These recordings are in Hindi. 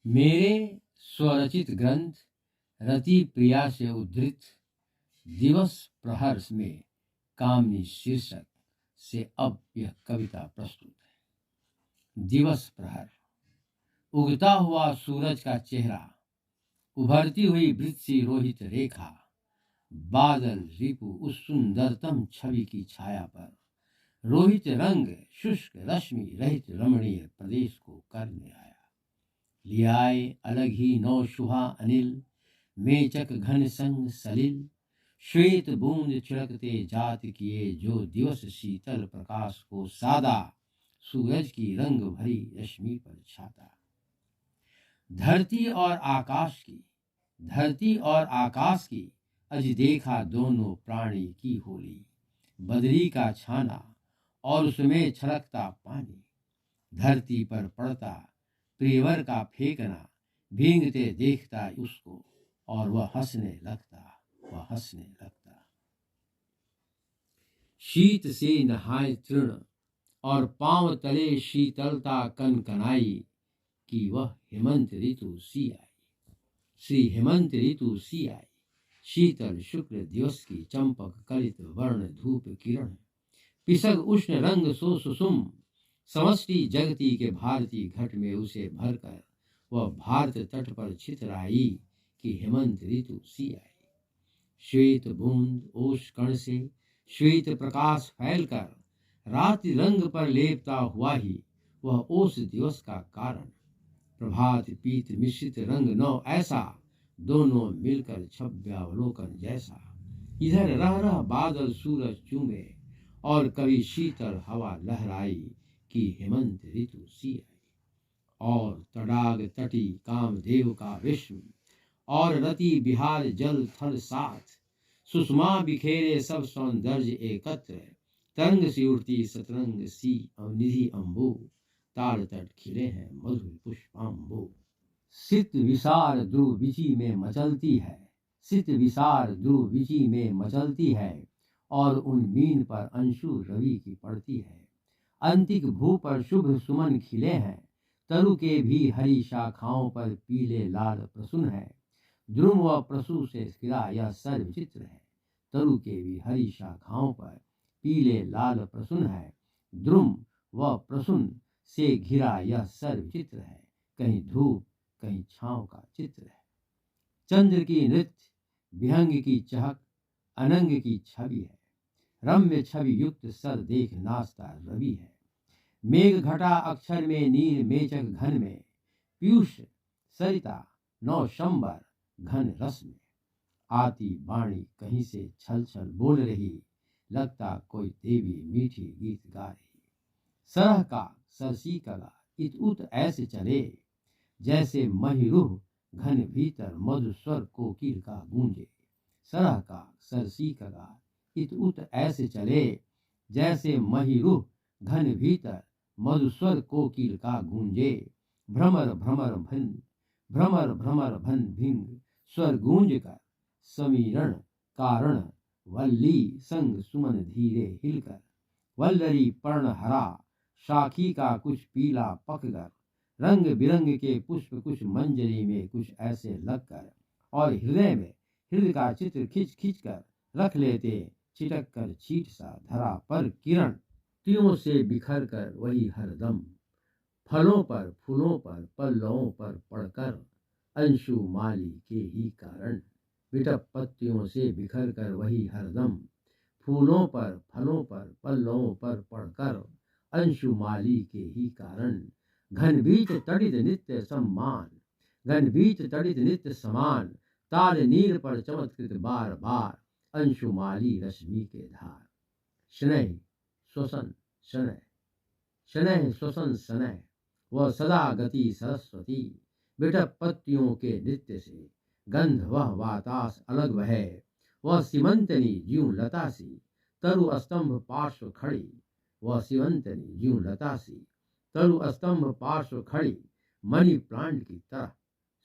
मेरे स्वरचित ग्रंथ रति प्रिया से उद्धृत दिवस प्रहर में कामनी शीर्षक से अब यह कविता प्रस्तुत है। दिवस प्रहर। उगता हुआ सूरज का चेहरा, उभरती हुई वृत्त सी रोहित रेखा, बादल रिपु उस सुंदरतम छवि की छाया पर रोहित रंग शुष्क रश्मि रहित रमणीय प्रदेश को करने आया। लियाए अलग ही नौ शुहा अनिल, मेचक घन संग सलिल, श्वेत बूंद छिड़कते जात किए जो दिवस शीतल प्रकाश को सादा सूरज की रंग भरी रश्मि पर छाता। धरती और आकाश की अज देखा दोनों प्राणी की होली, बदरी का छाना और उसमें छलकता पानी, धरती पर पड़ता प्रियवर का फेंकना, भींगते देखता उसको और वह हंसने लगता। शीत से नहाए तृण और पांव तले शीतलता कनकनाई कि वह हेमंत ऋतु सी आई। श्री हेमंत ऋतु सी आई, शीतल शुक्ल दिवस की चंपक कलित वर्ण धूप किरण, पिसग उष्ण रंग सो सुसुम, समष्टि जगती के भारती घट में उसे भरकर वह भारत तट पर छितराई कि हेमंत ऋतु सी आई। श्वेत बूंद ओश कण से श्वेत प्रकाश फैलकर रात्रि रंग पर लेपता हुआ ही वह ओस दिवस का कारण, प्रभात पीत मिश्रित रंग नौ ऐसा, दोनों मिलकर छव्यावलोकन जैसा। इधर रह रह बादल सूरज चूमे और कभी शीतल हवा लहराई कि हेमंत ऋतु सी आई। और तडाग तटी कामदेव का विश्व और रति बिहार जल थल साथ, सुषमा बिखेरे सब सौंदर्य एकत्र, तरंग सी उड़ती सतरंग सी निधि अम्बु, ताल तट खिले हैं मधुर पुष्पाम्बु। सित विसार ध्रुव विचि में मचलती है, सित विसार ध्रुव विचि में मचलती है और उन मीन पर अंशु रवि की पड़ती है। अंतिक भू पर शुभ सुमन खिले हैं, तरु के भी हरी शाखाओं पर पीले लाल प्रसून है। ध्रुव व प्रसू से घिरा यह सर्व चित्र है, तरु के भी हरी शाखाओं पर पीले लाल प्रसून है। ध्रुव व प्रसून से घिरा यह सर्व चित्र है, कहीं धूप कहीं छांव का चित्र है। चंद्र की नृत्य, विहंग की चहक, अनंग की छवि है, रम्य छवि युक्त सर देख नाचता रवि है। मेघ घटा अक्षर में नीर मेचक घन में, पीयूष सरिता नौ शंबर घन रस में। आती वाणी कहीं से छल छल बोल रही, लगता कोई देवी मीठी गीत गा रही। सरह का सरसी कला इत उत ऐसे चले, जैसे महिरूह घन भीतर मधु स्वर कोकिल का गूंजे। सरह का सरसी कला इत उत ऐसे चले, जैसे महिरूह घन भीतर मधुस्वर कोकिल का गूंजे। भ्रमर भ्रमर भन भिंग स्वर गूंज कर, समीरण कारण वल्ली संग सुमन धीरे हिलकर। वल्लरी पर्ण हरा शाखी का कुछ पीला पककर, रंग बिरंग के पुष्प कुछ मंजरी में कुछ ऐसे लगकर, और हृदय में हृदय का चित्र खिंच खिंच कर रख लेते, छिटक कर छीट सा धरा पर किरण। तियों से बिखर कर वही हरदम, फलों पर फूलों पर पल्लवों पर पड़कर, अंशु माली के ही कारण। बिटप पत्तियों से बिखर कर वही हरदम, फूलों पर फलों पर पल्लवों पर पड़कर, अंशु माली के ही कारण। घनबीच तड़ित नित्य सम्मान, घनबीच तड़ित नित्य समान, ताल नीर पर चमत्कृत बार बार, अंशुमाली रश्मि के धार। शनैः श्वसन शनैः, शनैः श्वसन शनैः, वह सदा गति सरस्वती। बिटप पत्तियों के नृत्य से गंध वह वातास अलग बहे, वह सीमंतनी ज्यों लता सी, तरु स्तंभ पार्श्व खड़ी। वह सीमंतनी ज्यों लता सी, तरु स्तंभ पार्श्व खड़ी, मणि प्लांट की तरह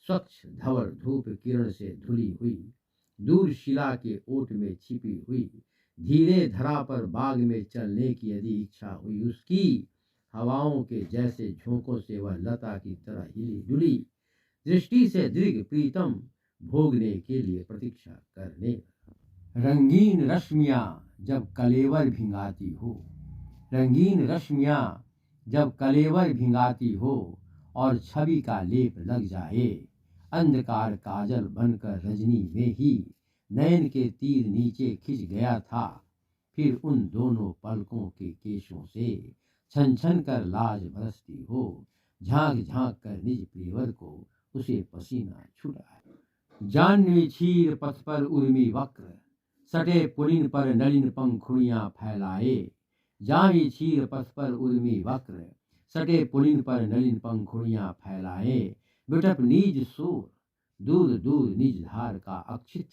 स्वच्छ धवल धूप किरण से धुली हुई, दूर शिला के ओट में छिपी हुई। धीरे धरा पर बाग में चलने की यदि इच्छा हुई उसकी, हवाओं के जैसे झोंकों से वह लता की तरह हिली डुली। दृष्टि से दीर्घ प्रीतम भोगने के लिए प्रतीक्षा करने। रंगीन रश्मियां जब कलेवर भिंगाती हो, रंगीन रश्मियां जब कलेवर भिंगाती हो और छवि का लेप लग जाए, अंधकार काजल बनकर रजनी में ही नयन के तीर नीचे खिंच गया था। फिर उन दोनों पलकों के केशों से छन छन कर लाज बरसती हो, झांक झांक कर निज प्रियवर को उसे पसीना छूटा है। जानवी क्षीर पथ पर उर्मी वक्र, सटे पुलिन पर नलिन पंखुड़ियां फैलाए। जावी क्षीर पथ पर उर्मी वक्र, सटे पुलिन पर नलिन पंखुड़ियां फैलाए। बिटप नीज सूर, दूर दूर निज धार का अक्षित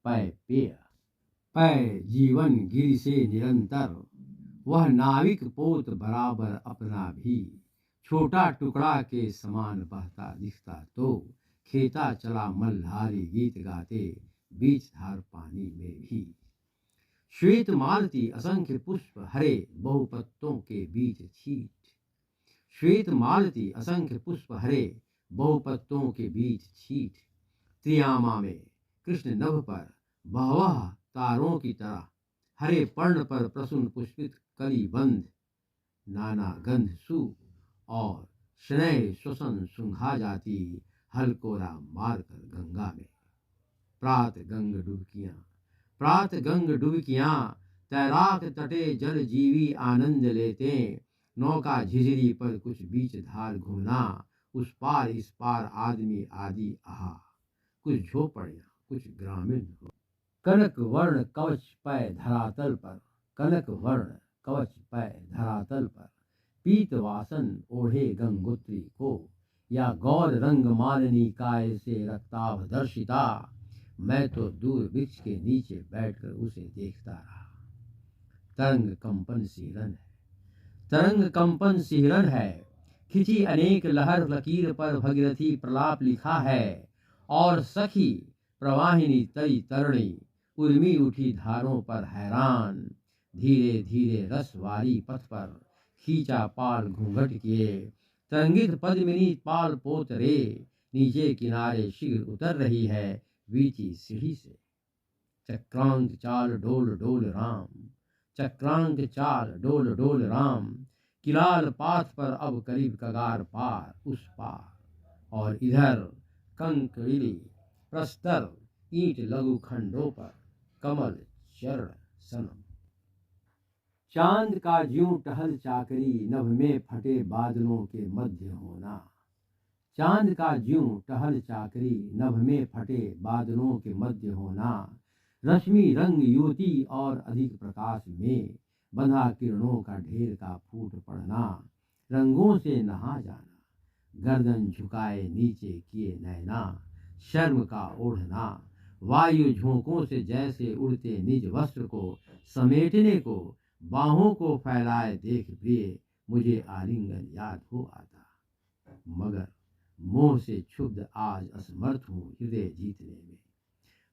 पै पेय। पै जीवन गिरि से निरंतर, वह नाविक पोत बराबर अपना भी। छोटा टुकड़ा के समान बहता दिखता तो, खेता चला मल्हारी गीत गाते बीच धार पानी में भी। श्वेत मालती असंख्य पुष्प हरे बहुपत्तों के बीच छीट, श्वेत मालती असंख्य पुष्प हरे बहुपत्तों के बीच छीट। त्रियामा में कृष्ण नभ पर बहवह तारों की तरह, हरे पर्ण पर प्रसून पुष्पित कली बंध। नाना गंध सु और स्नेह श्वसन सुंघा जाती, हलकोरा मारकर गंगा में। प्रात गंग डुबकियां, प्रात गंग डुबकियां, तैराक तटे जल जीवी आनंद लेते। नौका झिझरी पर कुछ बीच धार घूमना, उस पार इस पार आदमी आदि आहा। कुछ झोपड़ियां कुछ ग्रामीण हो, कनक वर्ण कवच पै धरातल पर, कनक वर्ण कवच पै धरातल पर। पीत वासन ओढ़े गंगोत्री को, या गौर रंग मालिनी काय से रक्ताभ दर्शिता। मैं तो दूर वृक्ष के नीचे बैठकर उसे देखता रहा। तरंग कंपन सिहरन है, तरंग कंपन सिहरन है। खिंची अनेक लहर लकीर पर भगीरथी प्रलाप लिखा है। और सखी प्रवाहिनी तरी तरणी, उर्मी उठी धारों पर हैरान। धीरे धीरे रसवारी पथ पर खींचा पाल घूंघट किए। तरंगित पद्मिनी पाल पोत रे, नीचे किनारे शीघ्र उतर रही है वीची सीढ़ी से। चक्रांक चाल डोल डोल राम, चक्रांक चाल डोल डोल राम। किलाल पाथ पर अब करीब कगार पार उस पार। और इधर कंकड़िली प्रस्तर ईंट लघु खंडों पर कमल चरण सनम। चांद का ज्यों टहल चाकरी, नभ में फटे बादलों के मध्य होना। चांद का ज्यों टहल चाकरी, नभ में फटे बादलों के मध्य होना। रश्मि रंग युवती और अधिक प्रकाश में बंधा किरणों का ढेर का फूट पड़ना। रंगों से नहा जाना, गर्दन झुकाए नीचे किए नैना। शर्म का ओढ़ना, वायु झोंकों से जैसे उड़ते निज वस्त्र को समेटने को। बाहों को फैलाए देख प्रिय, मुझे आलिंगन याद हो आता। मगर मोह से क्षुब्ध आज असमर्थ हूँ हृदय जीतने में,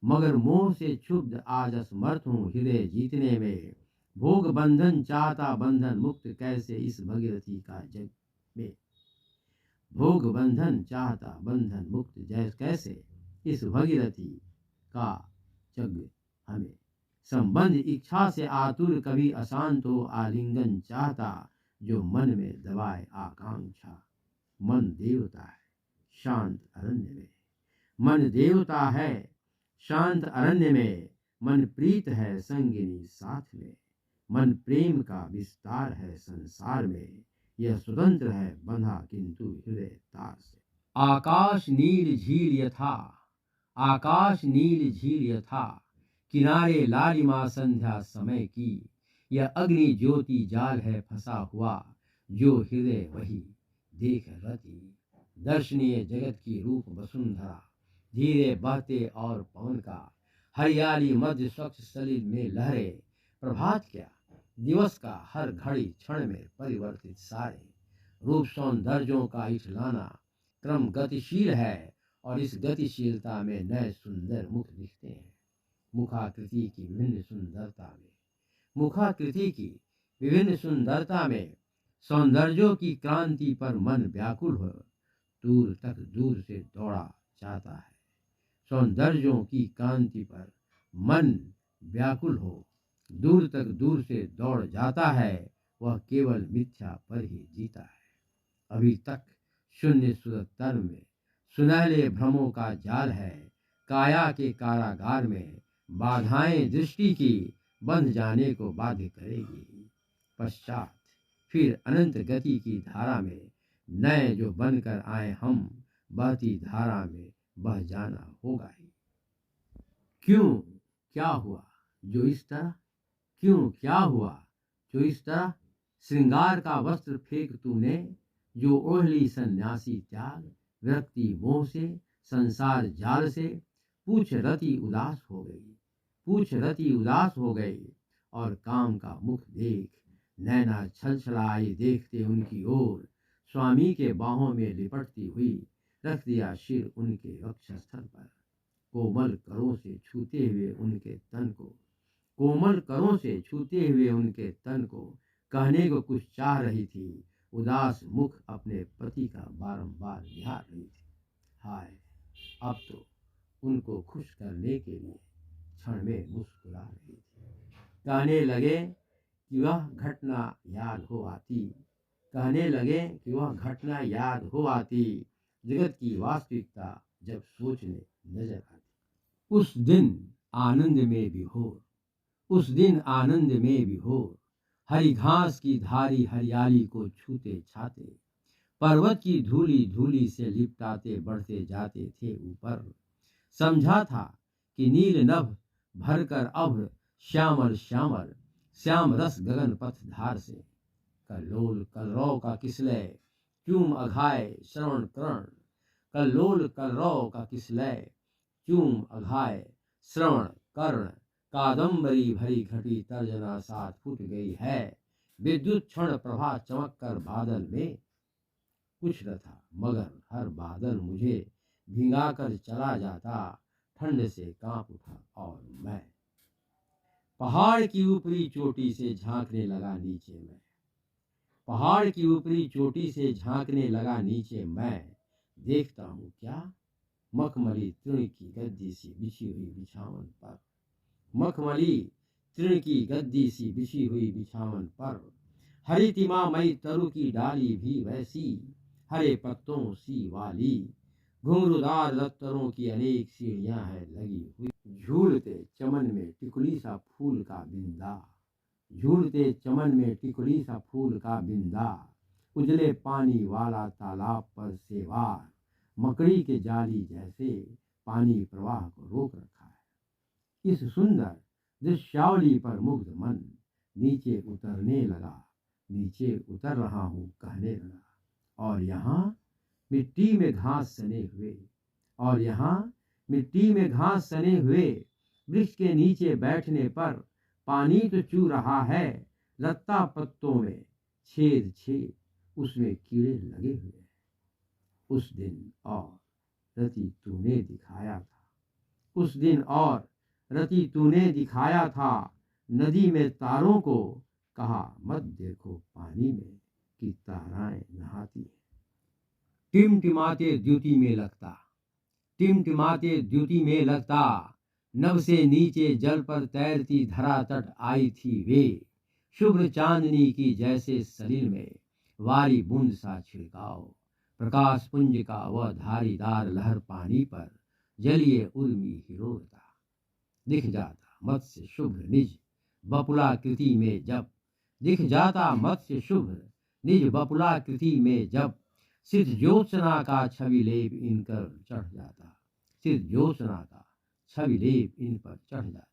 मगर मोह से क्षुब्ध आज असमर्थ हूँ हृदय जीतने में। भोग बंधन चाहता बंधन मुक्त कैसे इस भगीरथी का जग में। भोग बंधन चाहता बंधन मुक्त जैसे कैसे इस भगीरथी का जग हमें। संबंध इच्छा से आतुर कभी अशांत हो, आलिंगन चाहता जो मन में दबाए आकांक्षा। मन देवता है शांत अरण्य में, मन देवता है शांत अरण्य में। मन प्रीत है संगिनी साथ में, मन प्रेम का विस्तार है संसार में। यह स्वतंत्र है बंधा किंतु हृदय तार से। आकाश नील झील यथा, आकाश नील झील यथा। किनारे लालिमा संध्या समय की, यह अग्नि ज्योति जाल है फंसा हुआ। जो हृदय वही देख रति, दर्शनीय जगत की रूप वसुंधरा। धीरे बहते और पवन का हरियाली मध्य स्वच्छ सलिल में लहरे। प्रभात क्या दिवस का हर घड़ी क्षण में परिवर्तित सारे। रूप सौंदर्यों का इठलाना क्रम गतिशील है, और इस गतिशीलता में नए सुंदर मुख दिखते हैं। मुखाकृति की विभिन्न सुंदरता में, मुखाकृति की विभिन्न सुंदरता में सौंदर्यों की क्रांति पर मन व्याकुल हो। दूर तक दूर से दौड़ा चाहता है। सौंदर्यों की कांति पर मन व्याकुल हो, दूर तक दूर से दौड़ जाता है, वह केवल मिथ्या पर ही जीता है। अभी तक शून्य सुरतर में सुनहले भ्रमों का जाल है, काया के कारागार में बाधाएं दृष्टि की बंध जाने को बाध्य करेगी। पश्चात फिर अनंत गति की धारा में नए जो बनकर आए हम, बहती धारा में बह जाना होगा ही। क्यों क्या हुआ जो इस तरह, क्यों क्या हुआ जो इस तरह, श्रृंगार का वस्त्र फेंक तूने, जो ओढ़ ली सन्यासी त्याग, विरक्ति मोह से संसार जाल से। पूछ रति उदास हो गई, पूछ रति उदास हो गई, और काम का मुख देख नैना छल छलाई देखते उनकी ओर। स्वामी के बाहों में लिपटती हुई रख दिया सिर उनके वक्षस्थल पर, कोमल करों से छूते हुए उनके तन को, कोमल करों से छूते हुए उनके तन को। कहने को कुछ चाह रही थी, उदास मुख अपने पति का बारंबार निहार रही थी। हाय, अब तो उनको खुश करने के लिए क्षण में मुस्कुरा रही थी। कहने लगे कि वह घटना याद हो आती, कहने लगे कि वह घटना याद हो आती, जगत की वास्तविकता जब सोचने नजर आती। उस दिन आनंद में विभोर, उस दिन आनंद में विभोर, हरी घास की धारी हरियाली को छूते छाते, पर्वत की धूली धूली से लिपटाते बढ़ते जाते थे ऊपर। समझा था कि नील नभ भरकर अभ्र श्यामल श्यामल, श्याम रस गगन पथ धार से। कल्लोल कलरव का किसलय चूम अघाय श्रवण करण, कल्लोल कलरव का किसलय चूम अघाय श्रवण कर्ण। कादम्बरी भरी घटी तर्जना साथ फूट गई है, विद्युत क्षण प्रभा चमक कर बादल में। कुछ न था मगर हर बादल मुझे भिंगा कर चला जाता, ठंड से कांप उठा और मैं पहाड़ की ऊपरी चोटी से झांकने लगा नीचे। मैं पहाड़ की ऊपरी चोटी से झांकने लगा नीचे। मैं देखता हूँ क्या, मखमली तृण की गद्दी सी बिछी हुई बिछावन पर, मखमली तृण की गद्दी सी बिछी हुई बिछावन पर, हरितिमामयी तरु की डाली भी वैसी हरे पत्तों सी वाली, घुंघरूदार दफ्तरों की अनेक सीढ़ियां है लगी हुई। झूलते चमन में टिकुली सा फूल का बिंदा, झूलते चमन में टिकुली सा फूल का बिंदा, उजले पानी वाला तालाब पर सेवार, मकड़ी के जाली जैसे पानी प्रवाह को रोक रखा है। इस सुंदर दृश्यावली पर मुग्ध मन नीचे उतरने लगा, नीचे उतर रहा हूँ कहने लगा। और यहाँ मिट्टी में घास सने हुए, और यहाँ मिट्टी में घास सने हुए, वृक्ष के नीचे बैठने पर पानी तो चू रहा है, लत्ता पत्तों में छेद छेद, उसमें कीड़े लगे हुए हैं। उस दिन और रति तूने दिखाया था, उस दिन और रति तूने दिखाया था, नदी में तारों को कहा मत देखो पानी में कि ताराएं नहाती हैं। टिमटिमाते द्युति में लगता, टिमटिमाते द्युति में लगता, नभ से नीचे जल पर तैरती धरा तट आई थी वे, शुभ्र चांदनी की जैसे सलील में वारी बूंद सा छिड़काव, प्रकाश पुंज का वह धारीदार लहर पानी पर जलिए उर्मी हिरोरता। दिख जाता मत्स्य शुभ्र निज बपुलाकृति में जब, दिख जाता मत्स्य शुभ्र निज बपुलाकृति में जब, सिद्ध ज्योत्सना का छवि लेप इन पर चढ़ जाता, सिद्ध ज्योत्सना का छवि लेप इन पर चढ़ जाता।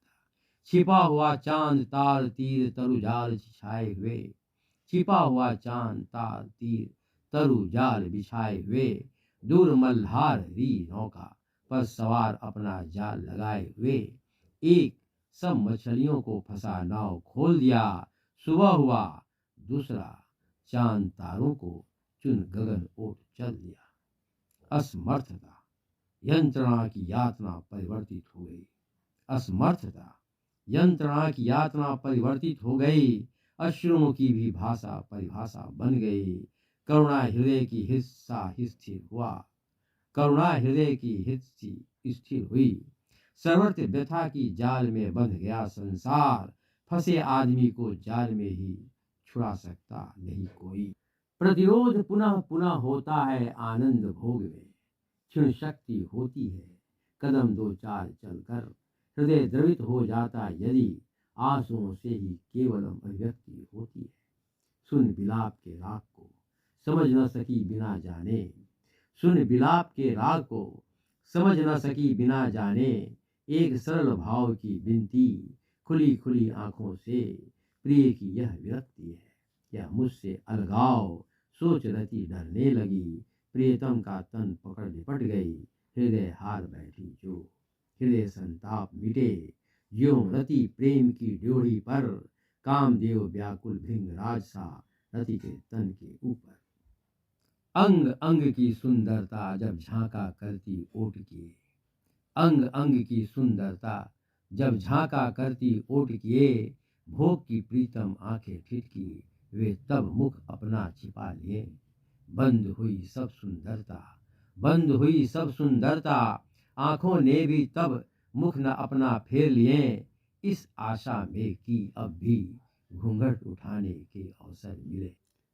छिपा हुआ चांद तार तीर तरु जाल छाए हुए, छिपा हुआ चांद तार तीर तरु जाल बिछाए हुए, दूर मल्हार री नौका पर सवार अपना जाल लगाए हुए, एक सब मछलियों को फंसा नाव खोल दिया। सुबह हुआ दूसरा चांद तारों को चुन गगन ओट चल दिया। असमर्थता यंत्रणा की यातना परिवर्तित हो गई, असमर्थता यंत्रणा की यातना परिवर्तित हो गई, अश्रुओं की भी भाषा परिभाषा बन गई। करुणा हृदय की हिस्सा स्थिर हुआ, करुणा हृदय की हित सी स्थिर हुई। सर्वत्र व्यथा की जाल में बंध गया संसार, फंसे आदमी को जाल में ही छुड़ा सकता नहीं कोई। प्रतिरोध पुनः पुनः होता है आनंद भोग में, क्षण शक्ति होती है कदम दो चार चलकर। हृदय द्रवित हो जाता यदि आंसुओं से ही केवलम अभिव्यक्ति होती है। सुन विलाप के राग को समझ न सकी बिना जाने, सुन विलाप के राग को समझ न सकी बिना जाने। एक सरल भाव की विनती खुली खुली आंखों से, प्रिय की यह विरक्ति है यह मुझसे अलगाव। सोच रती डरने लगी, प्रियतम का तन पकड़ लिपट गई। हृदय हार बैठी जो, हृदय संताप मिटे ज्यों रति प्रेम की ड्योढ़ी पर। कामदेव व्याकुल भृंगराज सा रति के तन के ऊपर। अंग अंग की सुंदरता जब झांका करती ओट किए, अंग अंग की सुंदरता जब झांका करती ओट किए। भोग की प्रीतम आंखें ठिठकी, वे तब मुख अपना छिपा लिए। बंद हुई सब सुंदरता, बंद हुई सब सुंदरता, आंखों ने भी तब मुख न अपना फेर लिए। इस आशा में कि अब भी घूंघट उठाने के अवसर मिले।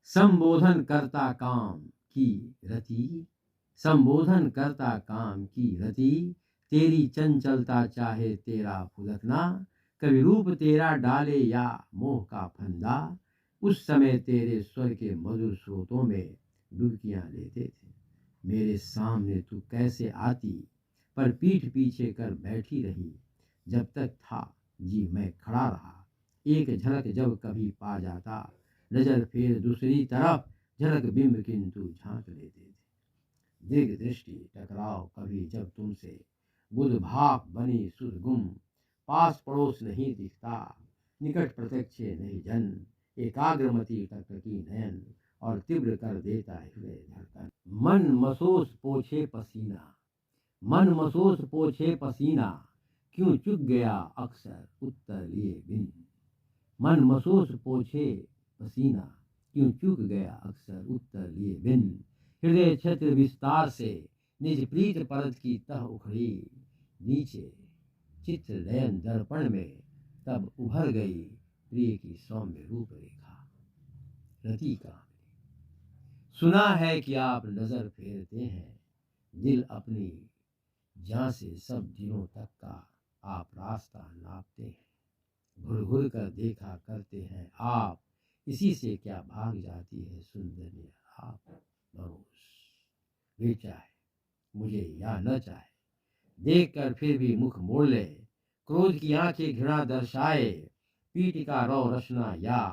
संबोधन करता काम की रति, संबोधन करता काम की रति। तेरी चंचलता चाहे तेरा फुदकना, कभी रूप तेरा डाले या मोह का फंदा। उस समय तेरे स्वर के मधुर स्रोतों में डुबकियां लेते थे। मेरे सामने तू कैसे आती, पर पीठ पीछे कर बैठी रही। जब तक था जी मैं खड़ा रहा, एक झलक जब कभी पा जाता। नजर फेर दूसरी तरफ, झलक बिंब किंतु झांक लेते थे। दीर्घ दृष्टि टकराव कभी जब तुमसे, बुध भाप बनी सुरगुम। पास पड़ोस नहीं दिखता, निकट प्रत्यक्ष नहीं जन। एकाग्रमति टकटकी नयन, और तीव्र कर देता हृदय धड़कन। मन मसोस पोछे पसीना, मन मसोस पोछे पसीना, क्यों चुक गया अक्सर उत्तर लिए बिन। मन मसोस पोछे पसीना, क्यों चूक गया अक्सर उत्तर लिए बिन। हृदय छत्र विस्तार से निज प्रीत परत की तह उखड़ी। नीचे चित्र नयन दर्पण में तब उभर गई प्रिय की सौम्य रूपरेखा। रति का सुना है कि आप नजर फेरते हैं, दिल अपनी जान से सब दिनों तक का आप रास्ता नापते हैं। घुर घुर कर देखा करते हैं आप, इसी से क्या भाग जाती है सुंदरी आप। मनोज वे चाहे मुझे या न चाहे, देख कर फिर भी मुख मोड़ ले। क्रोध की आंखें घृणा दर्शाए, पीठ का रौ रचना या।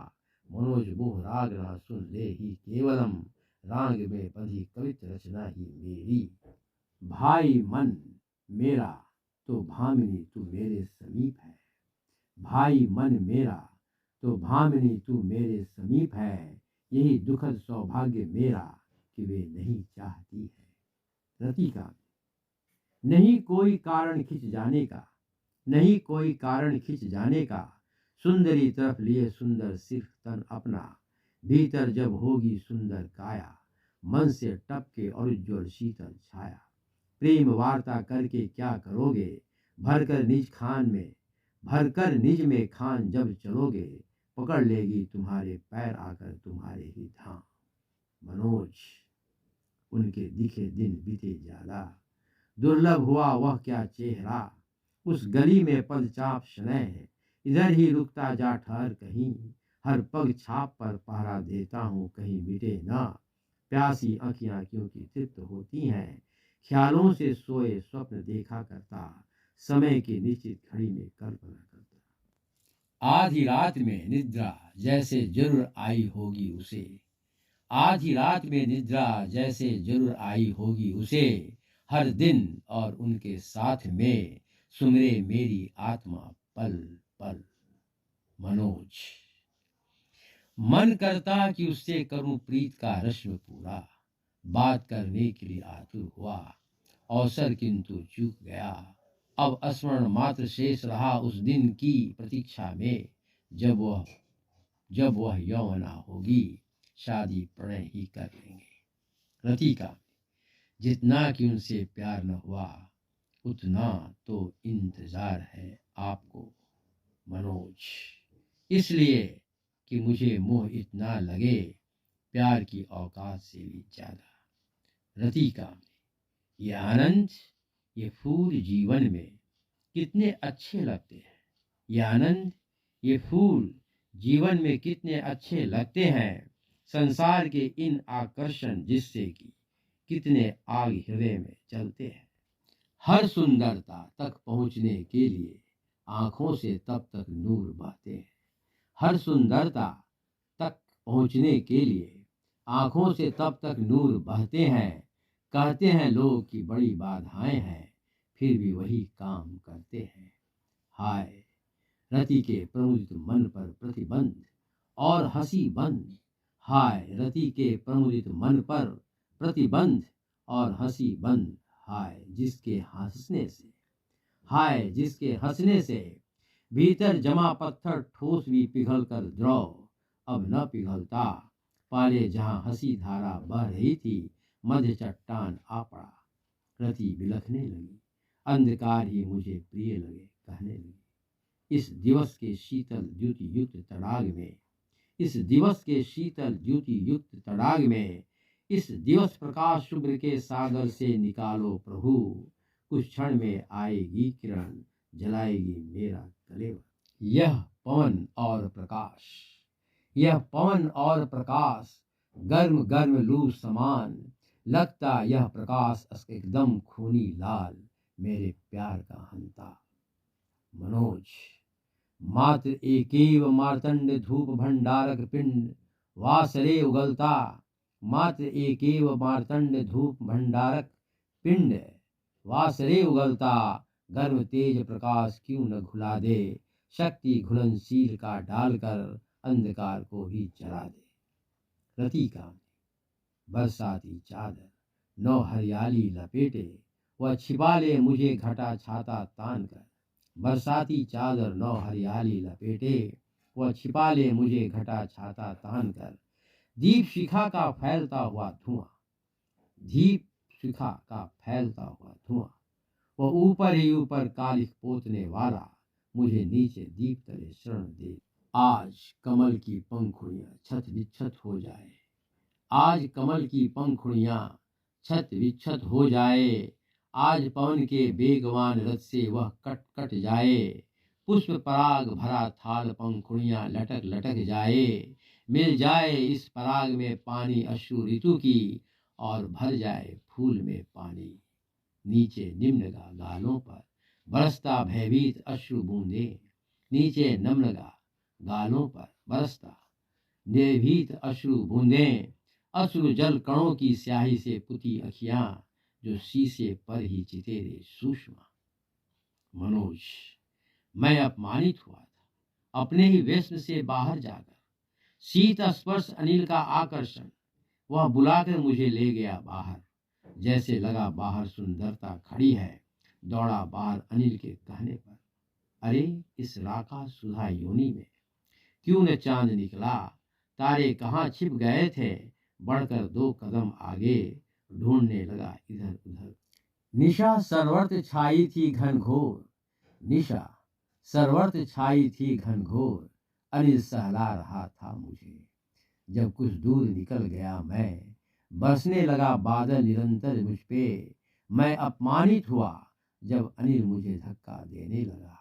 मनोज मुह राग ना सुन ले ही केवलम, राग में बंधी कवित रचना ही मेरी। भाई मन मेरा तो भामिनी तू मेरे समीप है, भाई मन मेरा तो भामिनी तू मेरे समीप है। यही दुखद सौभाग्य मेरा कि वे नहीं चाहती है। रति का नहीं कोई कारण खिंच जाने का, नहीं कोई कारण खिंच जाने का। सुंदरी तरफ लिए सुंदर सिर्फ तन अपना, भीतर जब होगी सुंदर काया। मन से टपके और उज्ज्वल शीतल छाया। प्रेम वार्ता करके क्या करोगे, भरकर निज खान में, भरकर निज में खान जब चलोगे। पकड़ लेगी तुम्हारे पैर आकर तुम्हारे ही धाम। मनोज उनके दिखे दिन बीते ज्यादा, दुर्लभ हुआ वह क्या चेहरा। उस गली में पदचाप स्नेह है, इधर ही रुकता जा ठहर कहीं। हर पग छाप पर पहरा देता हूँ कहीं मिटे ना। प्यासी आंखियां क्योंकि तृप्त होती हैं, ख्यालों से सोए स्वप्न देखा करता। समय की निश्चित घड़ी में कल्पना करता। आधी रात में निद्रा जैसे जरूर आई होगी उसे, आधी रात में निद्रा जैसे जरूर आई होगी उसे। हर दिन और उनके साथ में सुमरे मेरी आत्मा पल पल। मनोज मन करता कि उससे करूं प्रीत का रश्म पूरा। बात करने के लिए आतुर हुआ, अवसर किंतु चूक गया। अब स्मरण मात्र शेष रहा उस दिन की प्रतीक्षा में, जब वह यौवना होगी, शादी प्रणय ही कर लेंगे। रति का जितना कि उनसे प्यार न हुआ उतना तो इंतजार है आपको मनोज। इसलिए कि मुझे मोह इतना लगे प्यार की औकात से भी ज्यादा। रतिका में ये आनंद, ये फूल जीवन में कितने अच्छे लगते हैं। ये आनंद, ये फूल जीवन में कितने अच्छे लगते हैं। संसार के इन आकर्षण जिससे कि कितने आग हृदय में चलते हैं। हर सुंदरता तक पहुंचने के लिए आंखों से तब तक नूर बहते हैं। हर सुंदरता तक पहुंचने के लिए आंखों से तब तक नूर बहते हैं। कहते हैं लोग कि बड़ी बाधाएं हैं, फिर भी वही काम करते हैं। हाय रति के प्रमुदित मन पर प्रतिबंध और हंसी बंद। हाय रति के प्रमुदित मन पर प्रतिबंध और हंसी बंद। हाय जिसके हंसने से, हाय जिसके हंसने से भीतर जमा पत्थर ठोस भी पिघल कर द्रव अब न पिघलता। पहले जहां हंसी धारा बह रही थी मध्य चट्टान आ पड़ा। रति बिलखने लगी, अंधकार ही मुझे प्रिय लगे कहने लगी। इस दिवस के शीतल द्युति युक्त तड़ाग में, इस दिवस के शीतल द्युति युक्त तड़ाग में, इस दिवस प्रकाश शुभ्र के सागर से निकालो प्रभु। कुछ क्षण में आएगी किरण जलाएगी मेरा कलेवर। यह पवन और प्रकाश, यह पवन और प्रकाश गर्म गर्म लू समान लगता। यह प्रकाश एकदम खूनी लाल मेरे प्यार का हंता। मनोज मात्र एकेव मार्तंड धूप भंडारक पिंड वासरे उगलता। मात्र एकेव मार्तंड धूप भंडारक पिंड वासरे उगलता। गर्म तेज प्रकाश क्यों न घुला दे, शक्ति घुलनशील का डालकर अंधकार को ही जला दे। रतिका में बरसाती चादर नौ हरियाली लपेटे, वह छिपा ले मुझे घटा छाता तान कर। बरसाती चादर नौ हरियाली लपेटे, वह छिपा ले मुझे घटा छाता तान कर। दीप शिखा का फैलता हुआ धुआं, दीप शिखा का फैलता हुआ धुआं, वह ऊपर ही ऊपर कालिख पोतने वाला मुझे नीचे दीप तले शरण दे। आज कमल की पंखुड़ियां छत विच्छत हो जाए, आज कमल की पंखुड़ियां छत विच्छत हो जाए। आज पवन के बेगवान रथ से वह कट कट जाए। पुष्प पराग भरा थाल पंखुड़ियां लटक लटक जाए। मिल जाए इस पराग में पानी अश्रु ऋतु की, और भर जाए फूल में पानी। नीचे निम्न गालों पर बरसता भयभीत अश्रु बूंदे, नीचे नम्न गालों पर बरसता निर्भीत अश्रु बूंदे। अश्रु जल कणों की स्याही से पुती अखियां जो शीशे पर ही चितेरे सूक्ष्म। मनोज मैं अपमानित हुआ था अपने ही वेश्म से बाहर जाकर। शीत स्पर्श अनिल का आकर्षण, वह बुलाकर मुझे ले गया बाहर। जैसे लगा बाहर सुंदरता खड़ी है, दौड़ा बाहर अनिल के कहने पर। अरे इस राका सुधा योनि में क्यों न चांद निकला, तारे कहाँ छिप गए थे। बढ़कर 2 कदम आगे ढूंढने लगा इधर उधर। निशा सर्वत्र छाई थी घनघोर, निशा सर्वत्र छाई थी घनघोर। अनिल सहला रहा था मुझे। जब कुछ दूर निकल गया मैं, बरसने लगा बादल निरंतर मुझ पे। मैं अपमानित हुआ जब अनिल मुझे धक्का देने लगा।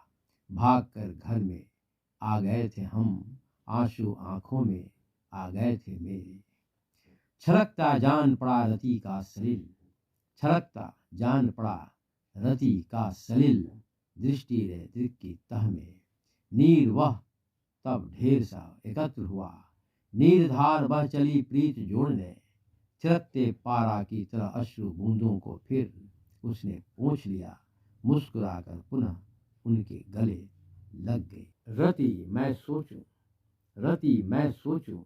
भागकर घर में आ गए थे हम, आंसू आंखों में आ गए थे मेरे। छलकता जान पड़ा रति का सलिल, छलकता जान पड़ा रति का सलिल। दृष्टि रे दृक की तह में नीर वह तब ढेर सा एकत्र हुआ। नीरधार बह चली प्रीत जोड़ने, थिरकते पारा की तरह अश्रु बूंदों को फिर उसने पोंछ लिया। मुस्कुराकर पुनः उनके गले लग गई। रति मैं सोचूं, रति मैं सोचूं,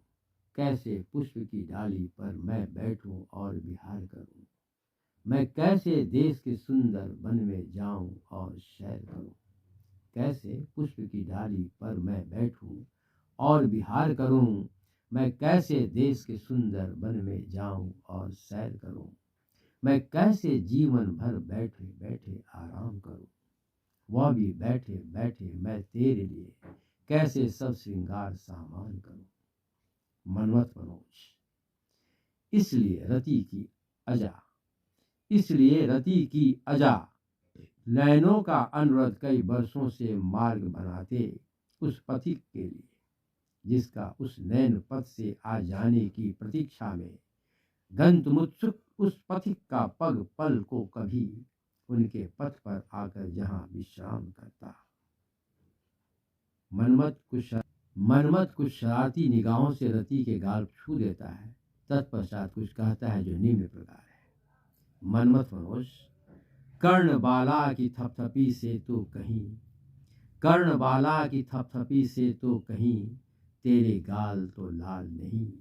कैसे पुष्प की डाली पर मैं बैठूं और विहार करूं। मैं कैसे देश के सुंदर वन में जाऊं और सैर करूं। कैसे पुष्प की डाली पर मैं बैठूं और विहार करूं। मैं कैसे देश के सुंदर वन में जाऊं और सैर करूं। मैं कैसे जीवन भर बैठे बैठे आराम करूं, वह भी बैठे बैठे मैं तेरे लिए कैसे सब श्रृंगार सामान करूं। मनमथ मनोज। इसलिए रति की अजा नैनों का अनुरोध कई वर्षों से मार्ग बनाते उस पथिक के लिए, जिसका उस नैन पथ से आ जाने की प्रतीक्षा में गंतमुत्सुक उस पथिक का पग पल को कभी उनके पथ पर आकर जहां विश्राम करता। मनमथ कुछ शरारती निगाहों से रति के गाल छू देता है, तत्पश्चात कुछ कहता है जो निम्न प्रकार है। मनमथ मनोज। कर्णबाला की थपथपी से तो कहीं तेरे गाल तो लाल नहीं,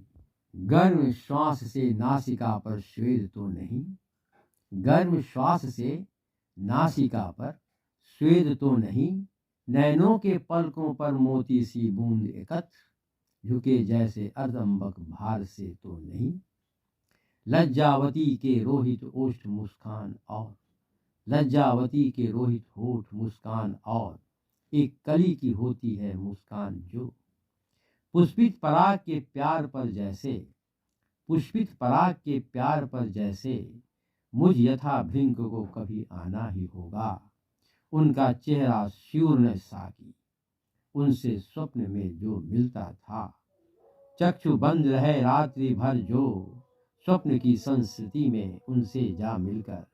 गर्म श्वास से नासिका पर श्वेद तो नहीं, नैनों के पलकों पर मोती सी बूंद एकत्र झुके जैसे अर्धंबक भार से तो नहीं, लज्जावती के रोहित होठ मुस्कान और एक कली की होती है मुस्कान जो पुष्पित पराग के प्यार पर जैसे मुझ यथा भृंग को कभी आना ही होगा। उनका चेहरा शूर्ण साकी, उनसे स्वप्न में जो मिलता था, चक्षु बंद रहे रात्रि भर जो स्वप्न की संस्कृति में उनसे जा मिलकर,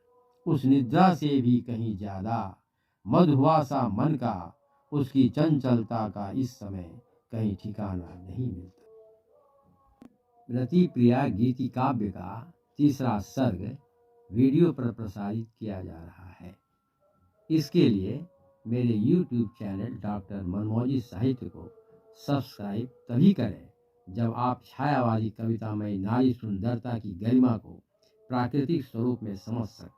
उस निद्रा से भी कहीं ज्यादा मधुआसा मन का, उसकी चंचलता का इस समय कहीं ठिकाना नहीं मिलता। रति प्रिया गीति काव्य का तीसरा सर्ग वीडियो पर प्रसारित किया जा रहा है। इसके लिए मेरे YouTube चैनल डॉक्टर मनमोजी साहित्य को सब्सक्राइब तभी करें जब आप छायावादी कवितामय नारी सुंदरता की गरिमा को प्राकृतिक स्वरूप में समझ सकें।